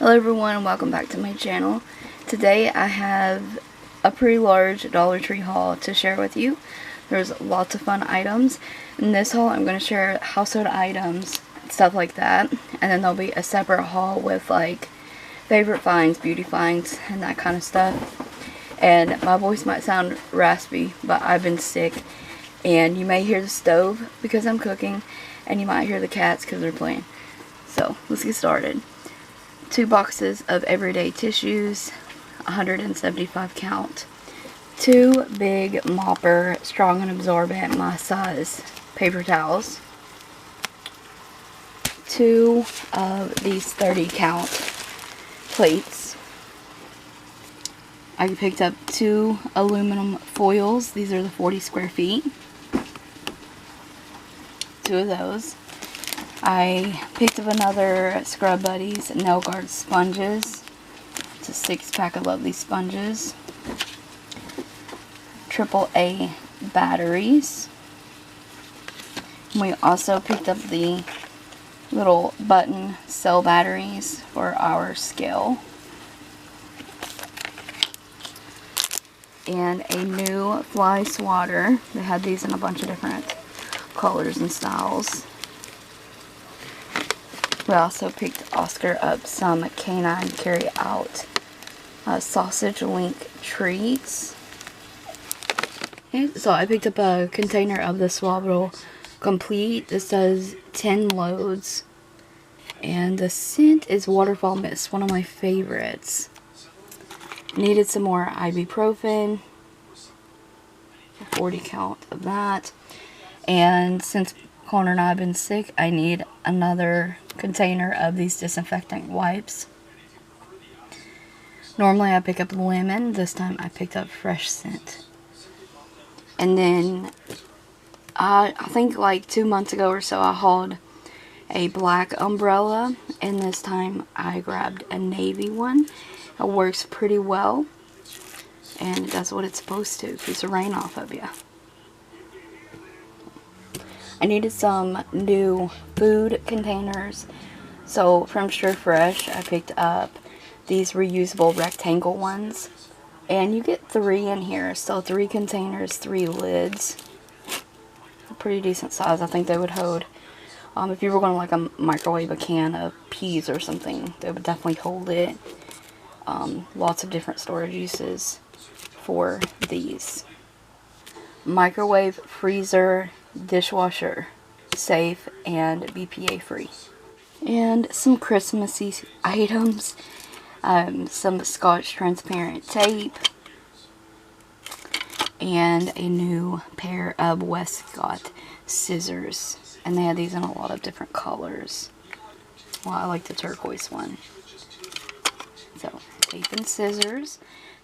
Hello everyone and welcome back to my channel. Today I have a pretty large Dollar Tree haul to share with you. There's lots of fun items. In this haul I'm going to share household items, stuff like that. And then there'll be a separate haul with like favorite finds, beauty finds, and that kind of stuff. And my voice might sound raspy, but I've been sick. And you may hear the stove because I'm cooking. And you might hear the cats because they're playing. So let's get started. 2 boxes of everyday tissues, 175 count. 2 big Mopper strong and absorbent my size paper towels. 2 of these 30 count plates. I picked up 2 aluminum foils. These are the 40 square feet. 2 of those. I picked up another Scrub Buddies Nail Guard sponges. It's a 6-pack. I love these sponges. AAA batteries. We also picked up the little button cell batteries for our scale. And a new fly swatter. They had these in a bunch of different colors and styles. We also picked Oscar up some canine carry out sausage link treats. And so I picked up a container of the Swaddle Complete. This does 10 loads. And the scent is Waterfall Mist, one of my favorites. Needed some more ibuprofen. 40 count of that. And since Connor and I have been sick, I need another container of these disinfectant wipes. Normally I pick up lemon. This time I picked up fresh scent. And then I think like 2 months ago or so I hauled a black umbrella, and this time I grabbed a navy one. It works pretty well, and it does what it's supposed to. Keeps the rain off of you. I needed some new food containers, so from Sure Fresh I picked up these reusable rectangle ones, and you get 3 in here, so 3 containers, 3 lids. A pretty decent size. I think they would hold, if you were going to like a microwave a can of peas or something, they would definitely hold it. Lots of different storage uses for these. Microwave, freezer, dishwasher safe, and BPA free. And some Christmassy items, some Scotch transparent tape, and a new pair of Westcott scissors, and they had these in a lot of different colors. Well, I like the turquoise one. So tape and scissors,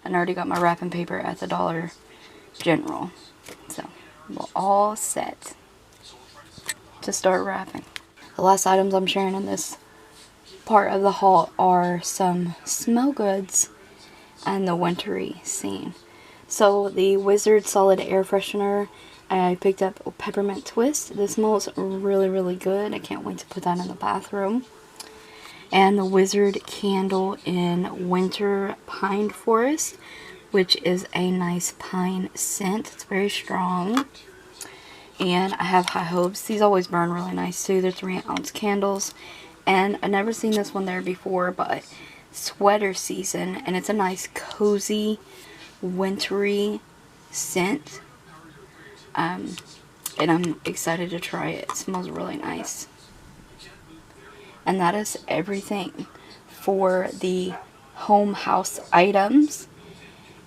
and I already got my wrapping paper at the Dollar General. So we're all set to start wrapping. The last items I'm sharing in this part of the haul are some smell goods and the wintry scene. So the Wizard Solid Air Freshener, I picked up a Peppermint Twist. This smells really good. I can't wait to put that in the bathroom. And the Wizard Candle in Winter Pine Forest, which is a nice pine scent. It's very strong. And I have High Hopes. These always burn really nice too. They're 3-ounce candles. And I've never seen this one there before, but Sweater Season. And it's a nice cozy, wintry scent. And I'm excited to try it. It smells really nice. And that is everything for the home house items.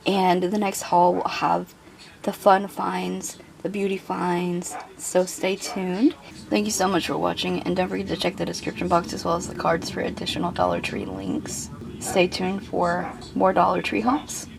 And the next haul will have the fun finds, the beauty finds, so stay tuned. Thank you so much for watching, and don't forget to check the description box as well as the cards for additional Dollar Tree links. Stay tuned for more Dollar Tree hauls.